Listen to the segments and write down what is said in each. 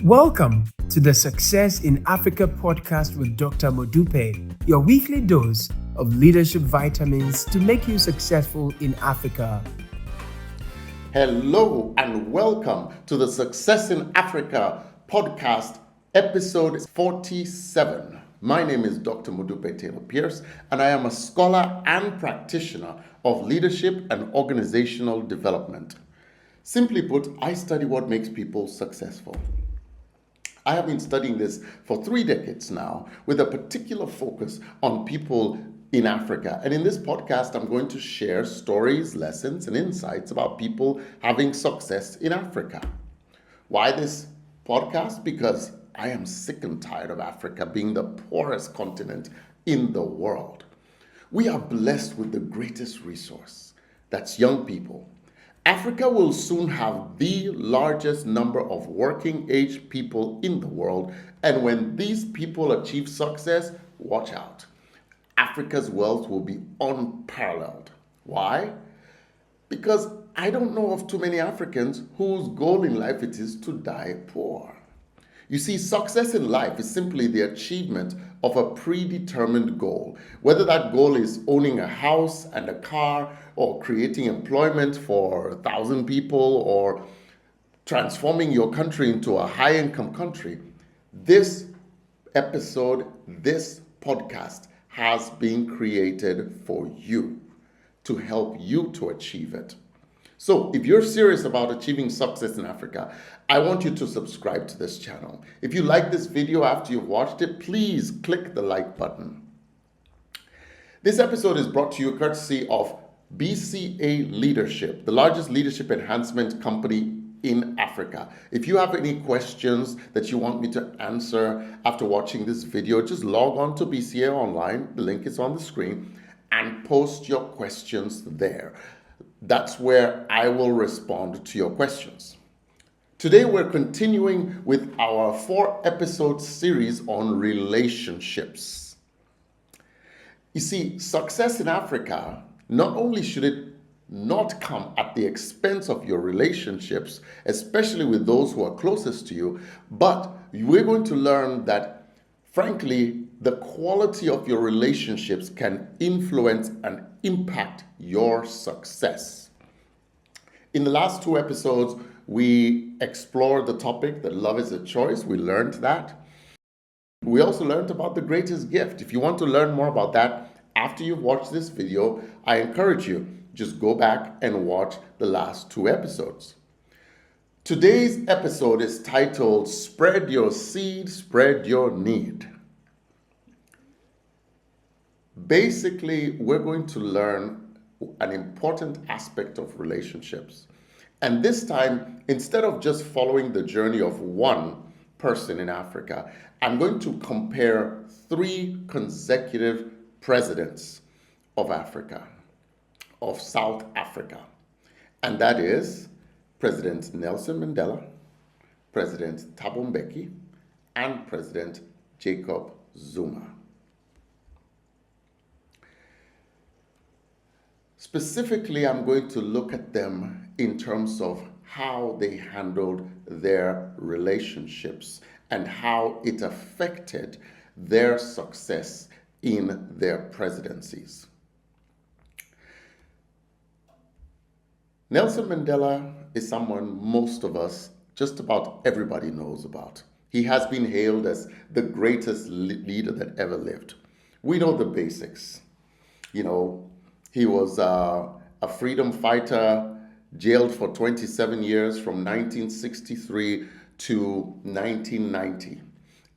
Welcome to the Success in Africa podcast with Dr. Modupe, your weekly dose of leadership vitamins to make you successful in Africa. Hello and welcome to the Success in Africa podcast, episode 47. My name is Dr. Modupe Taylor Pierce, and I am a scholar and practitioner of leadership and organizational development. Simply put, I study what makes people successful. I have been studying this for 3 decades now with a particular focus on people in Africa. And in this podcast, I'm going to share stories, lessons, and insights about people having success in Africa. Why this podcast? Because I am sick and tired of Africa being the poorest continent in the world. We are blessed with the greatest resource. That's young people. Africa will soon have the largest number of working age people in the world, and when these people achieve success, watch out. Africa's wealth will be unparalleled. Why? Because I don't know of too many Africans whose goal in life it is to die poor. You see, success in life is simply the achievement of a predetermined goal, whether that goal is owning a house and a car, or creating employment for 1,000 people, or transforming your country into a high-income country. This episode, this podcast has been created for you, to help you to achieve it. So if you're serious about achieving success in Africa, I want you to subscribe to this channel. If you like this video after you've watched it, please click the like button. This episode is brought to you courtesy of BCA Leadership, the largest leadership enhancement company in Africa. If you have any questions that you want me to answer after watching this video, just log on to BCA Online, the link is on the screen, and post your questions there. That's where I will respond to your questions. Today we're continuing with our 4-episode series on relationships. You see, success in Africa, not only should it not come at the expense of your relationships, especially with those who are closest to you, but we're going to learn that, frankly, the quality of your relationships can influence and impact your success. In the last 2 episodes, we explored the topic that love is a choice. We learned that. We also learned about the greatest gift. If you want to learn more about that after you've watched this video, I encourage you, just go back and watch the last 2 episodes. Today's episode is titled, Spread Your Seed, Spread Your Need. Basically, we're going to learn an important aspect of relationships. And this time, instead of just following the journey of one person in Africa, I'm going to compare 3 consecutive presidents of Africa, of South Africa. And that is President Nelson Mandela, President Thabo Mbeki, and President Jacob Zuma. Specifically, I'm going to look at them in terms of how they handled their relationships and how it affected their success in their presidencies. Nelson Mandela is someone most of us, just about everybody knows about. He has been hailed as the greatest leader that ever lived. We know the basics. You know, he was a freedom fighter, jailed for 27 years from 1963 to 1990.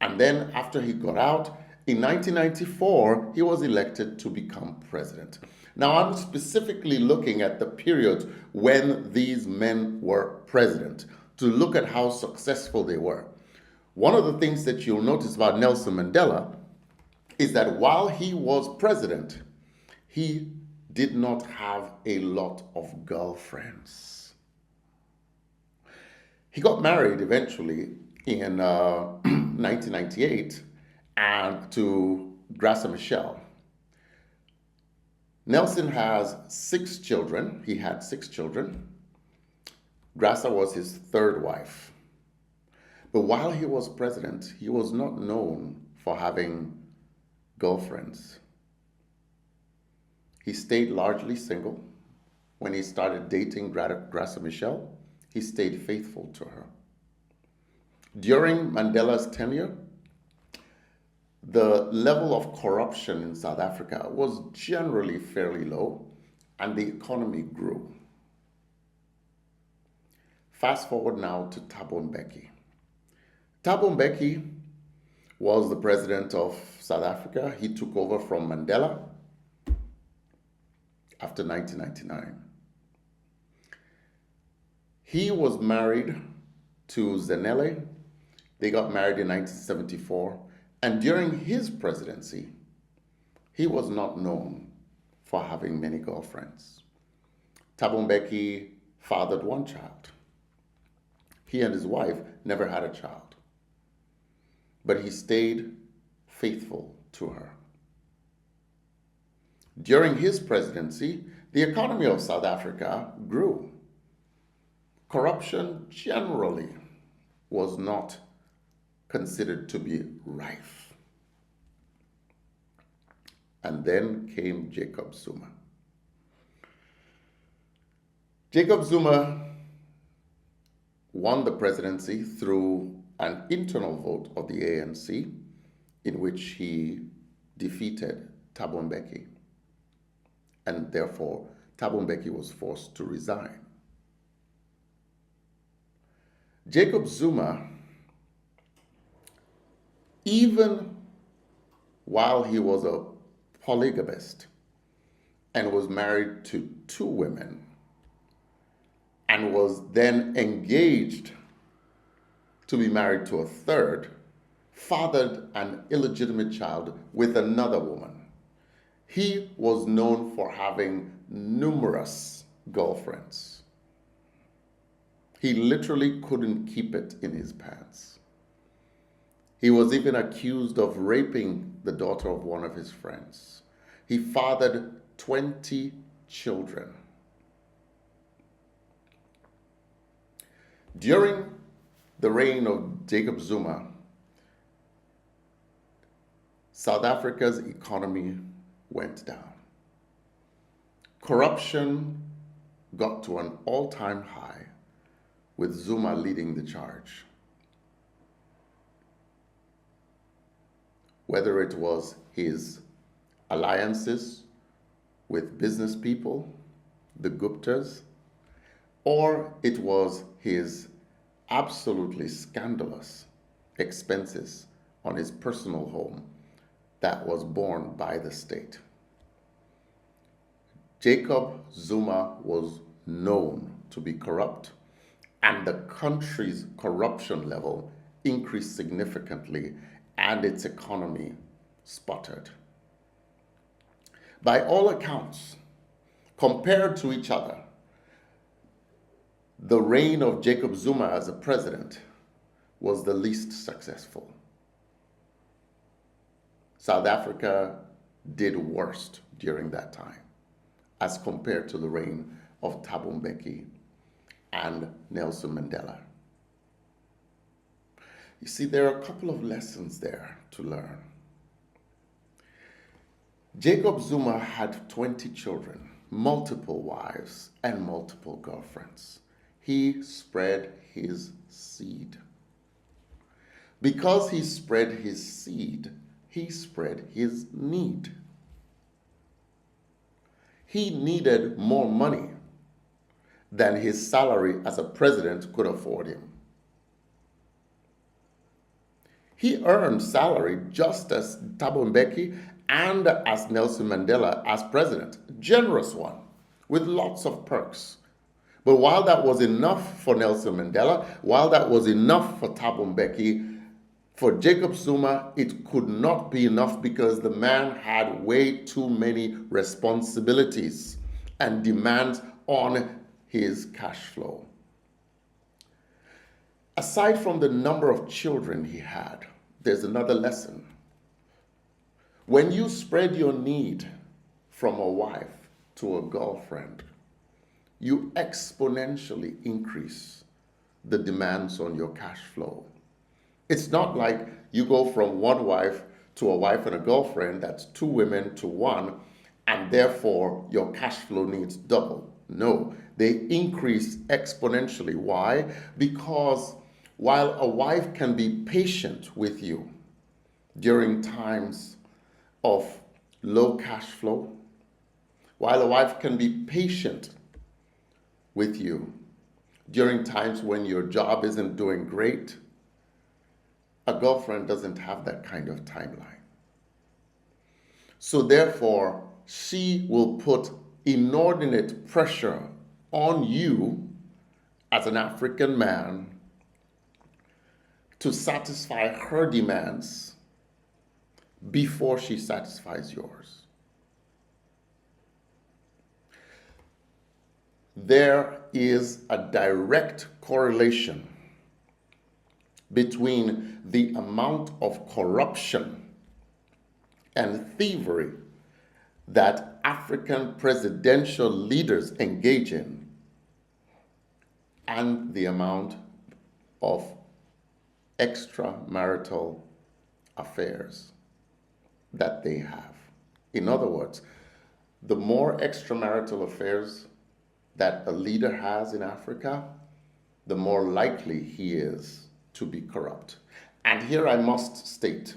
And then after he got out, in 1994, he was elected to become president. Now, I'm specifically looking at the period when these men were president to look at how successful they were. One of the things that you'll notice about Nelson Mandela is that while he was president, he did not have a lot of girlfriends. He got married eventually in 1998 and to Graça Machel. Nelson has 6 children. He had 6 children. Graça was his 3rd wife. But while he was president, he was not known for having girlfriends. He stayed largely single. When he started dating Graça Machel, he stayed faithful to her. During Mandela's tenure, the level of corruption in South Africa was generally fairly low, and the economy grew. Fast forward now to Thabo Mbeki. Thabo Mbeki was the president of South Africa. He took over from Mandela after 1999. He was married to Zanele. They got married in 1974. And during his presidency, he was not known for having many girlfriends. Thabo Mbeki fathered one child. He and his wife never had a child, but he stayed faithful to her. During his presidency, the economy of South Africa grew. Corruption generally was not considered to be rife. And then came Jacob Zuma. Jacob Zuma won the presidency through an internal vote of the ANC in which he defeated Thabo Mbeki. And therefore, Thabo Mbeki was forced to resign. Jacob Zuma, even while he was a polygamist and was married to 2 women and was then engaged to be married to a 3rd, fathered an illegitimate child with another woman. He was known for having numerous girlfriends. He literally couldn't keep it in his pants. He was even accused of raping the daughter of one of his friends. He fathered 20 children. During the reign of Jacob Zuma, South Africa's economy went down. Corruption got to an all-time high, with Zuma leading the charge. Whether it was his alliances with business people, the Guptas, or it was his absolutely scandalous expenses on his personal home that was borne by the state. Jacob Zuma was known to be corrupt, and the country's corruption level increased significantly and its economy sputtered. By all accounts, compared to each other, the reign of Jacob Zuma as a president was the least successful. South Africa did worst during that time as compared to the reign of Thabo Mbeki and Nelson Mandela. You see, there are a couple of lessons there to learn. Jacob Zuma had 20 children, multiple wives, and multiple girlfriends. He spread his seed. Because he spread his seed, he spread his need. He needed more money than his salary as a president could afford him. He earned salary just as Thabo Mbeki and as Nelson Mandela as president, a generous one, with lots of perks. But while that was enough for Nelson Mandela, while that was enough for Thabo Mbeki, for Jacob Zuma, it could not be enough because the man had way too many responsibilities and demands on his cash flow. Aside from the number of children he had, there's another lesson. When you spread your need from a wife to a girlfriend, you exponentially increase the demands on your cash flow. It's not like you go from one wife to a wife and a girlfriend, that's two women to one, and therefore your cash flow needs double. No, they increase exponentially. Why? Because while a wife can be patient with you during times of low cash flow, while a wife can be patient with you during times when your job isn't doing great, a girlfriend doesn't have that kind of timeline. So therefore, she will put inordinate pressure on you as an African man to satisfy her demands before she satisfies yours. There is a direct correlation between the amount of corruption and thievery that African presidential leaders engage in and the amount of extramarital affairs that they have. In other words, the more extramarital affairs that a leader has in Africa, the more likely he is to be corrupt. And here I must state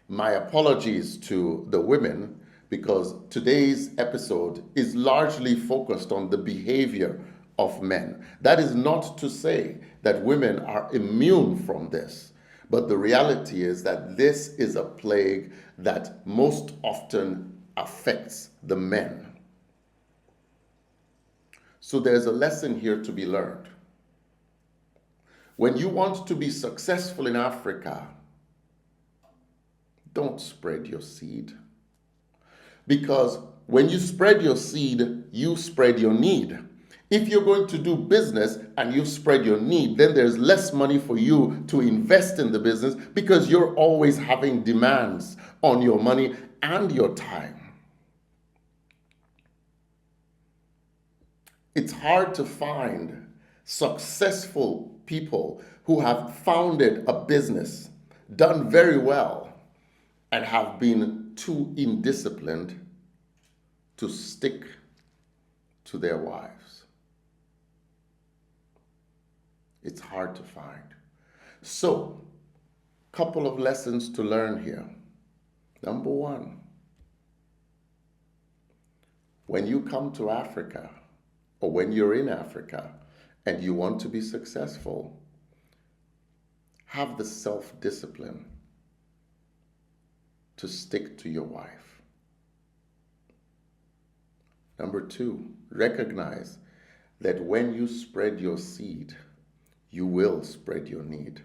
my apologies to the women, because today's episode is largely focused on the behavior of men. That is not to say that women are immune from this, but the reality is that this is a plague that most often affects the men. So there's a lesson here to be learned. When you want to be successful in Africa, don't spread your seed. Because when you spread your seed, you spread your need. If you're going to do business and you spread your need, then there's less money for you to invest in the business because you're always having demands on your money and your time. It's hard to find successful people who have founded a business, done very well, and have been too indisciplined to stick to their wives. It's hard to find. So, couple of lessons to learn here. Number one, when you come to Africa, or when you're in Africa and you want to be successful, have the self-discipline to stick to your wife. Number two, recognize that when you spread your seed, you will spread your need.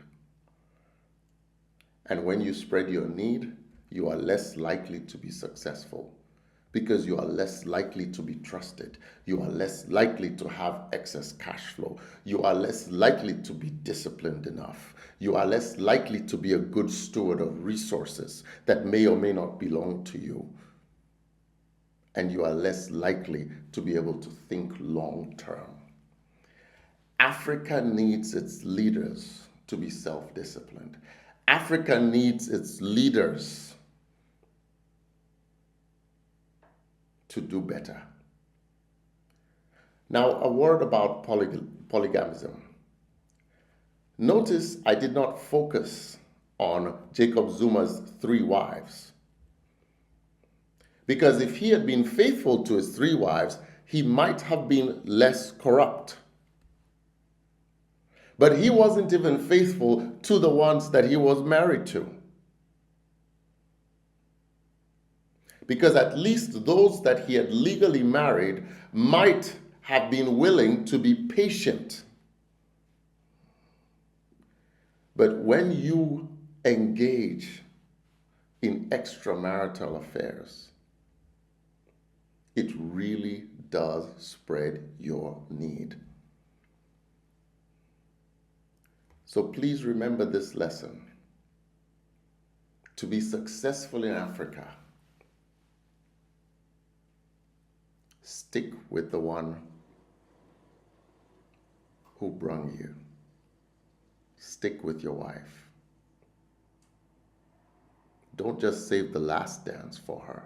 And when you spread your need, you are less likely to be successful because you are less likely to be trusted. You are less likely to have excess cash flow. You are less likely to be disciplined enough. You are less likely to be a good steward of resources that may or may not belong to you. And you are less likely to be able to think long term. Africa needs its leaders to be self-disciplined. Africa needs its leaders to do better. Now, a word about polygamism. Notice I did not focus on Jacob Zuma's 3 wives. Because if he had been faithful to his 3 wives, he might have been less corrupt. But he wasn't even faithful to the ones that he was married to. Because at least those that he had legally married might have been willing to be patient. But when you engage in extramarital affairs, it really does spread your need. So please remember this lesson. To be successful in Africa, stick with the one who brung you. Stick with your wife. don't just save the last dance for her.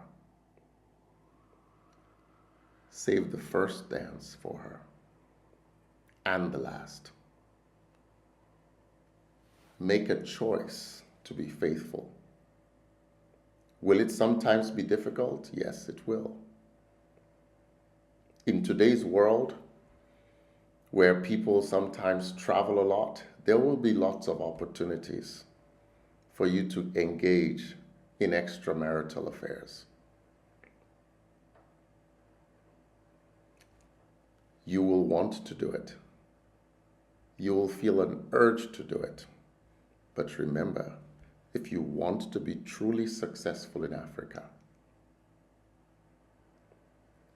Save the first dance for her and the last. Make a choice to be faithful. Will it sometimes be difficult? Yes, it will. In today's world, where people sometimes travel a lot, there will be lots of opportunities for you to engage in extramarital affairs. You will want to do it. You will feel an urge to do it. But remember, if you want to be truly successful in Africa,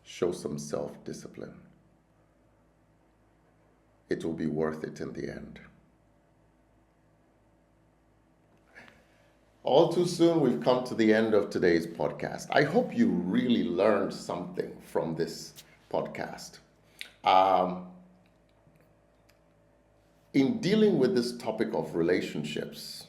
show some self-discipline. It will be worth it in the end. All too soon, we've come to the end of today's podcast. I hope you really learned something from this podcast. In dealing with this topic of relationships,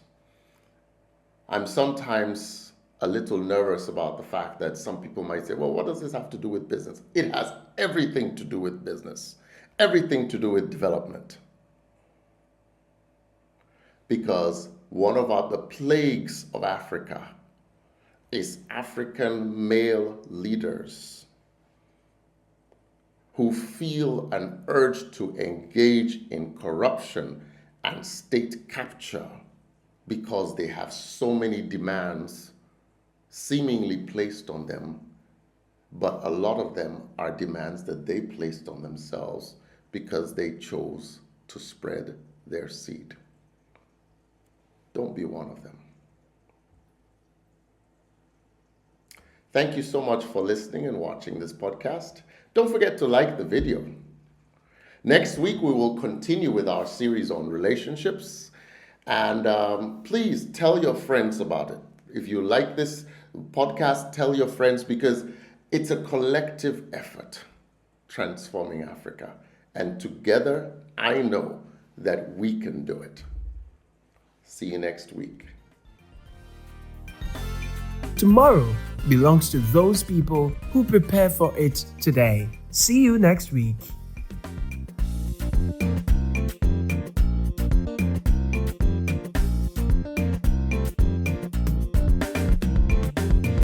I'm sometimes a little nervous about the fact that some people might say, well, what does this have to do with business? It has everything to do with business, everything to do with development. Because one of the plagues of Africa is African male leaders who feel an urge to engage in corruption and state capture because they have so many demands seemingly placed on them, but a lot of them are demands that they placed on themselves because they chose to spread their seed. Don't be one of them. Thank you so much for listening and watching this podcast. Don't forget to like the video. Next week, we will continue with our series on relationships. And please tell your friends about it. If you like this podcast, tell your friends, because it's a collective effort transforming Africa. And together, I know that we can do it. See you next week. Tomorrow belongs to those people who prepare for it today. See you next week.